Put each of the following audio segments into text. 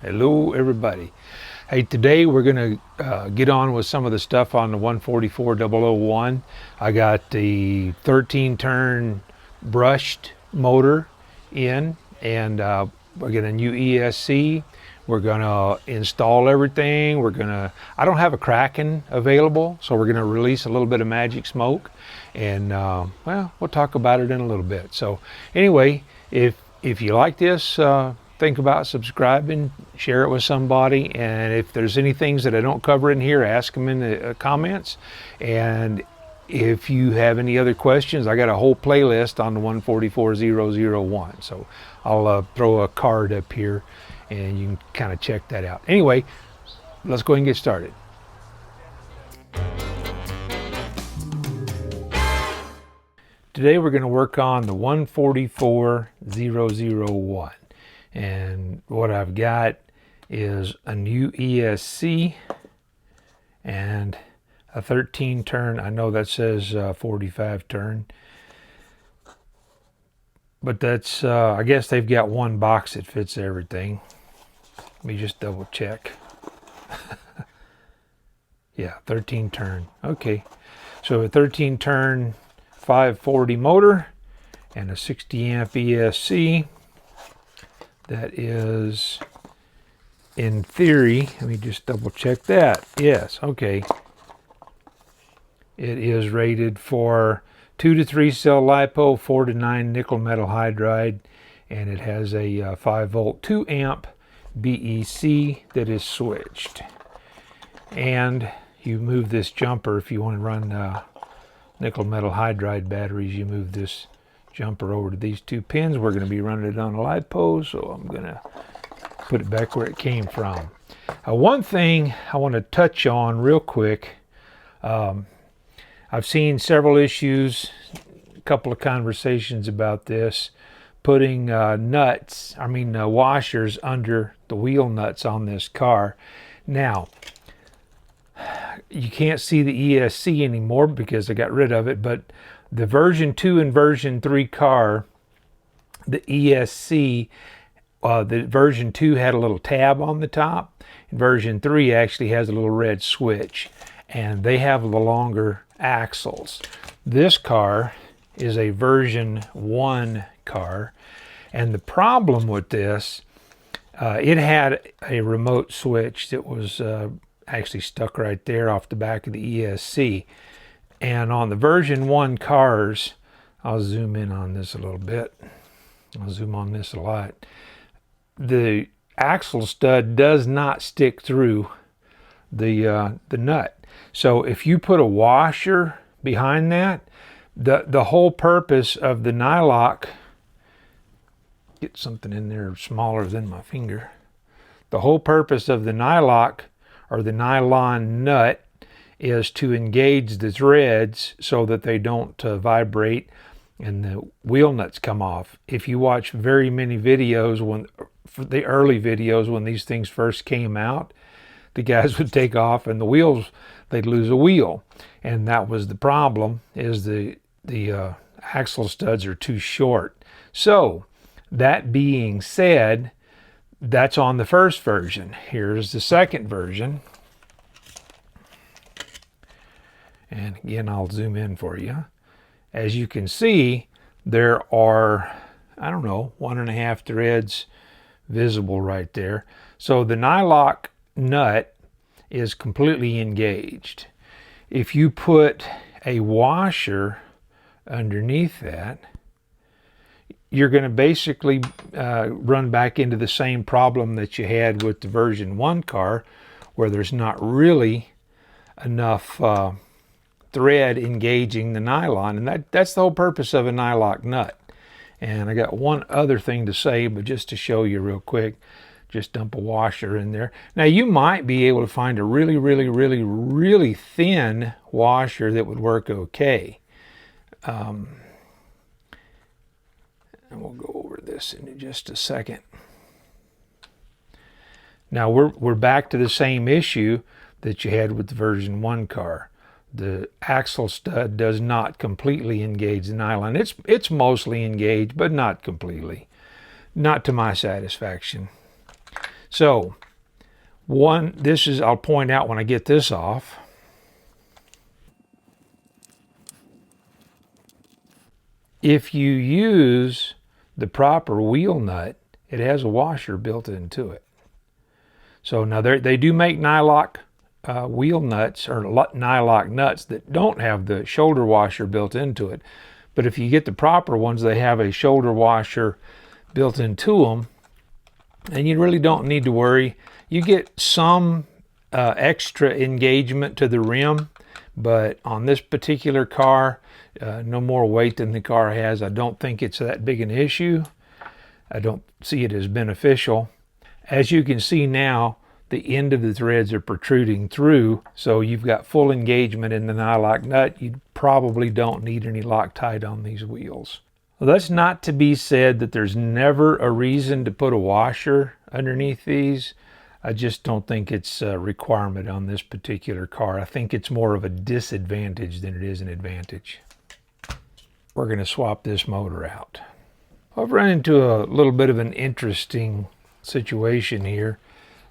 Hello everybody. Hey, today we're going to get on with some of the stuff on the 144001. I got the 13 turn brushed motor in, and we got a new ESC. We're going to install everything. I don't have a Kraken available, so we're going to release a little bit of magic smoke, and well, we'll talk about it in a little bit. So anyway, if you like this, think about subscribing, share it with somebody, and if there's any things that I don't cover in here, ask them in the comments. And if you have any other questions, I got a whole playlist on the 144001, so I'll throw a card up here and you can kind of check that out. Anyway, let's go ahead and get started. Today we're going to work on the 144001. And what I've got is a new ESC and a 13 turn. I know that says 45 turn, but that's I guess they've got one box that fits everything. Let me just double check. Yeah, 13 turn. Okay, so a 13 turn 540 motor and a 60 amp ESC. That is, in theory, let me just double check that. Yes, okay. It is rated for 2 to 3 cell LiPo, 4 to 9 nickel metal hydride, and it has a 5 volt 2 amp BEC that is switched. And you move this jumper if you want to run nickel metal hydride batteries. You move this jumper over to these two pins. We're going to be running it on a LiPo, so I'm going to put it back where it came from. One thing I want to touch on real quick, I've seen several issues, a couple of conversations about this, putting washers under the wheel nuts on this car. Now, you can't see the ESC anymore because I got rid of it, but the version 2 and version 3 car, the ESC, the version 2 had a little tab on the top, and version 3 actually has a little red switch, and they have the longer axles. This car is a version 1 car, and the problem with this, it had a remote switch that was actually stuck right there off the back of the ESC. And on the version 1 cars, I'll zoom in on this a little bit. I'll zoom on this a lot. The axle stud does not stick through the nut. So if you put a washer behind that, the whole purpose of the nylock, get something in there smaller than my finger. The whole purpose of the nylock or the nylon nut is to engage the threads so that they don't vibrate and the wheel nuts come off. If you watch very many videos, the early videos when these things first came out, the guys would take off and the wheels, they'd lose a wheel. And that was the problem, is the axle studs are too short. So that being said, that's on the first version. Here's the second version. And again, I'll zoom in for you. As you can see, there are, 1.5 threads visible right there. So the nylock nut is completely engaged. If you put a washer underneath that, you're going to basically run back into the same problem that you had with the version 1 car, where there's not really enough thread engaging the nylon, and that's the whole purpose of a nylock nut. And I got one other thing to say, but just to show you real quick, just dump a washer in there. Now you might be able to find a really thin washer that would work okay. And we'll go over this in just a second. Now we're back to the same issue that you had with the version 1 car. The axle stud does not completely engage the nylon. It's mostly engaged, but not completely. Not to my satisfaction. So I'll point out when I get this off. If you use the proper wheel nut, it has a washer built into it. So now they do make nylock wheel nuts, or nylock nuts, that don't have the shoulder washer built into it. But if you get the proper ones, they have a shoulder washer built into them, and you really don't need to worry. You get some extra engagement to the rim, but on this particular car, no more weight than the car has. I don't think it's that big an issue. I don't see it as beneficial. As you can see now, the end of the threads are protruding through, so you've got full engagement in the nylock nut. You probably don't need any Loctite on these wheels. Well, that's not to be said that there's never a reason to put a washer underneath these. I just don't think it's a requirement on this particular car. I think it's more of a disadvantage than it is an advantage. We're going to swap this motor out. I've run into a little bit of an interesting situation here,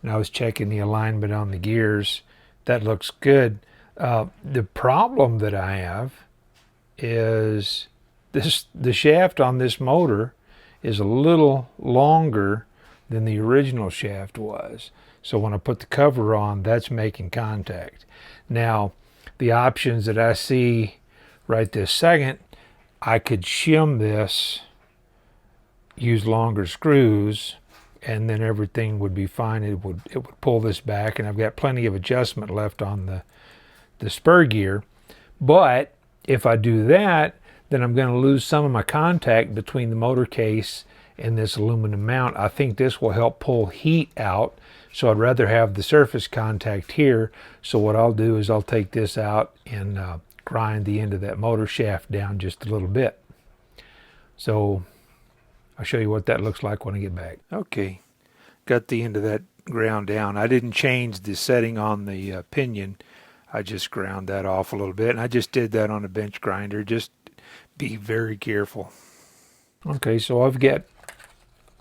and I was checking the alignment on the gears. That looks good. The problem that I have is the shaft on this motor is a little longer than the original shaft was. So when I put the cover on, that's making contact. Now, the options that I see right this second, I could shim this, use longer screws, and then everything would be fine. It would pull this back, and I've got plenty of adjustment left on the spur gear. But if I do that, then I'm going to lose some of my contact between the motor case and this aluminum mount. I think this will help pull heat out, so I'd rather have the surface contact here. So what I'll do is I'll take this out and grind the end of that motor shaft down just a little bit. So I'll show you what that looks like when I get back. Okay, got the end of that ground down. I didn't change the setting on the pinion. I just ground that off a little bit, and I just did that on a bench grinder. Just be very careful. Okay, so I've got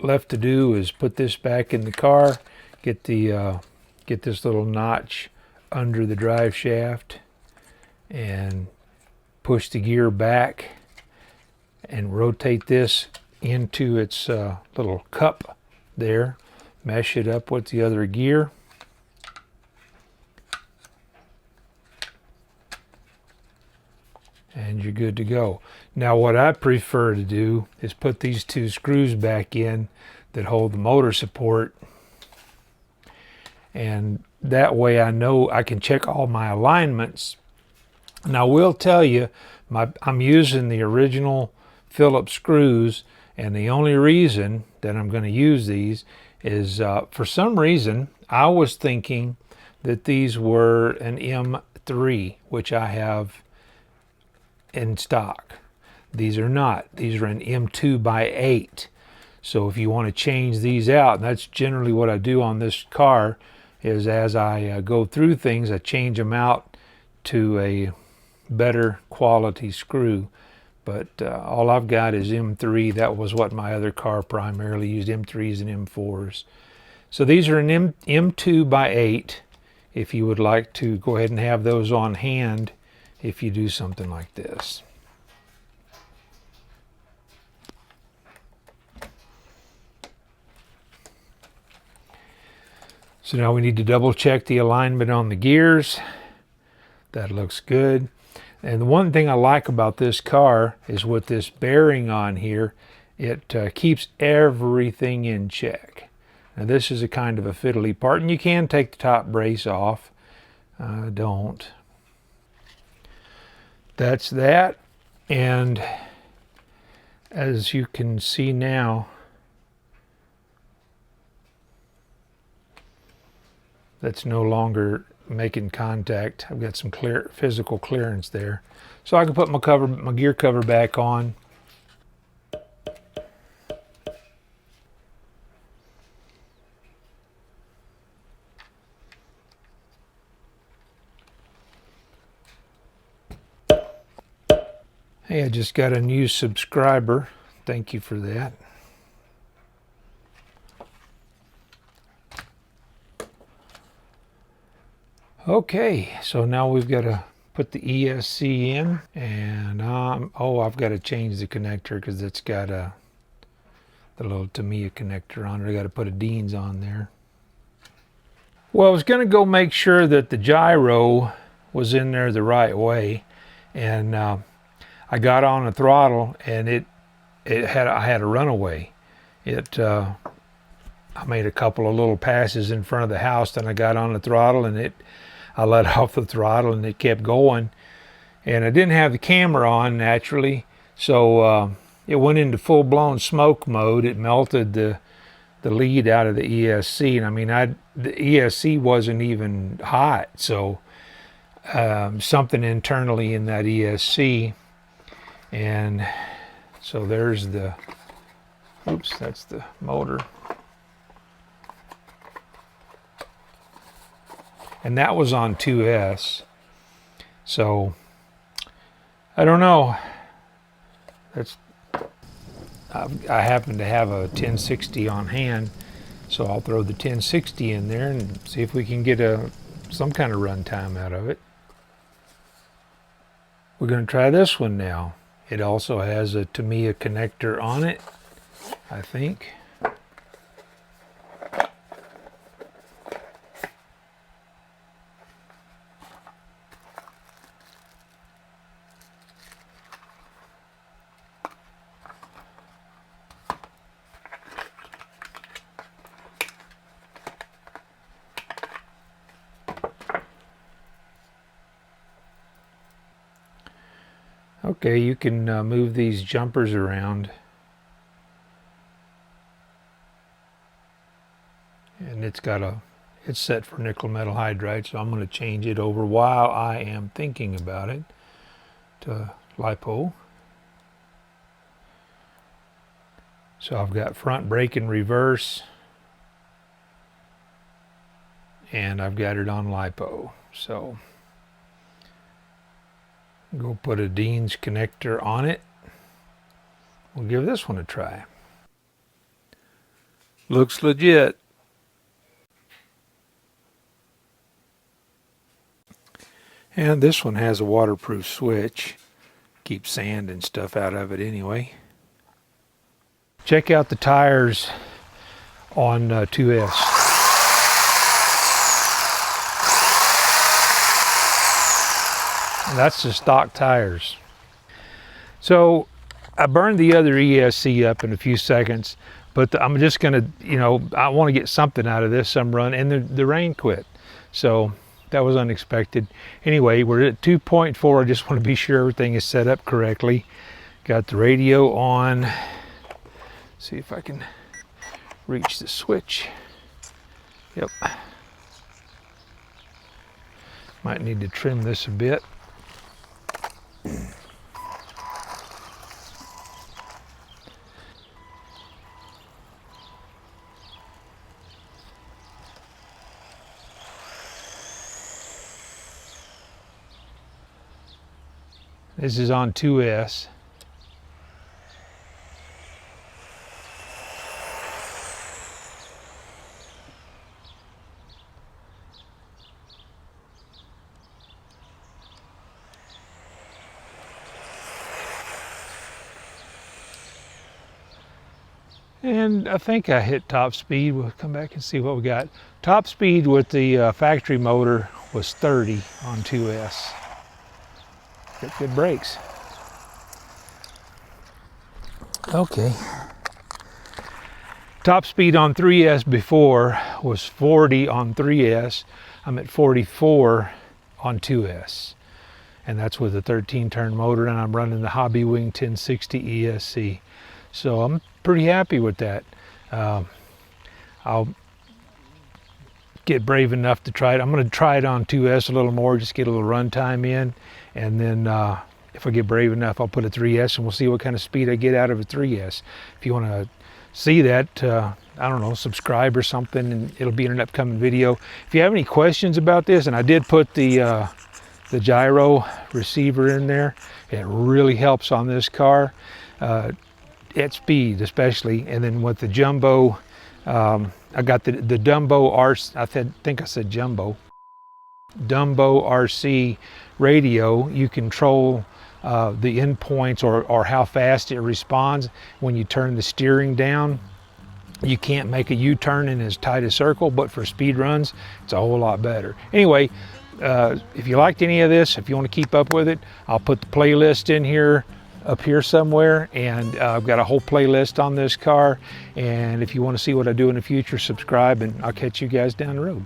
left to do is put this back in the car, get this little notch under the drive shaft, and push the gear back and rotate this into its little cup there, mesh it up with the other gear, and you're good to go. Now what I prefer to do is put these two screws back in that hold the motor support, and that way I know I can check all my alignments. Now I will tell you, I'm using the original Phillips screws, and the only reason that I'm going to use these is for some reason I was thinking that these were an M3, which I have in stock. These are not. These are an M2 by 8. So if you want to change these out, and that's generally what I do on this car, is as I go through things, I change them out to a better quality screw. But all I've got is M3. That was what my other car primarily used, M3s and M4s. So these are an M2 by 8, if you would like to go ahead and have those on hand if you do something like this. So now we need to double check the alignment on the gears. That looks good. And the one thing I like about this car is with this bearing on here, it keeps everything in check. Now this is a kind of a fiddly part, and you can take the top brace off. Don't. That's that. And as you can see now, that's no longer making contact. I've got some physical clearance there. So I can put my gear cover back on. Hey, I just got a new subscriber. Thank you for that. Okay, so now we've got to put the ESC in, and oh, I've got to change the connector because it's got the little Tamiya connector on it. I got to put a Dean's on there. Well, I was going to go make sure that the gyro was in there the right way, and I got on the throttle, and I had a runaway. I made a couple of little passes in front of the house, then I got on the throttle, and I let off the throttle, and it kept going. And I didn't have the camera on naturally, so it went into full-blown smoke mode. It melted the lead out of the ESC, and I mean, the ESC wasn't even hot, so something internally in that ESC, and so there's the, oops, that's the motor. And that was on 2S, so I don't know. I happen to have a 1060 on hand, so I'll throw the 1060 in there and see if we can get some kind of run time out of it. We're going to try this one now. It also has a Tamiya connector on it, I think. Okay, you can move these jumpers around, and it's set for nickel metal hydride, so I'm going to change it over while I am thinking about it to LiPo. So I've got front brake and reverse, and I've got it on LiPo. So go put a Dean's connector on it. We'll give this one a try. Looks legit. And this one has a waterproof switch. Keeps sand and stuff out of it anyway. Check out the tires on 2S. That's the stock tires. So I burned the other ESC up in a few seconds, but I'm just gonna, I want to get something out of this some run, and the rain quit. So that was unexpected. Anyway, we're at 2.4. I just want to be sure everything is set up correctly. Got the radio on. See if I can reach the switch. Yep. Might need to trim this a bit. This is on 2S. And I think I hit top speed. We'll come back and see what we got. Top speed with the factory motor was 30 on 2S. Got good brakes. Okay. Top speed on 3S before was 40 on 3S. I'm at 44 on 2S. And that's with a 13-turn motor, and I'm running the Hobby Wing 1060 ESC. So I'm pretty happy with that. I'll get brave enough to try it. I'm going to try it on 2S a little more, just get a little run time in, and then if I get brave enough, I'll put a 3S, and we'll see what kind of speed I get out of a 3S. If you want to see that, I don't know, subscribe or something, and it'll be in an upcoming video. If you have any questions about this, and I did put the gyro receiver in there, it really helps on this car. At speed especially, and then with the jumbo, I got the Dumbo I think I said jumbo. Dumbo RC radio, you control the endpoints or how fast it responds when you turn the steering down. You can't make a U-turn in as tight a circle, but for speed runs, it's a whole lot better. Anyway, if you liked any of this, if you want to keep up with it, I'll put the playlist in here, up here somewhere, and I've got a whole playlist on this car. And if you want to see what I do in the future, subscribe, and I'll catch you guys down the road.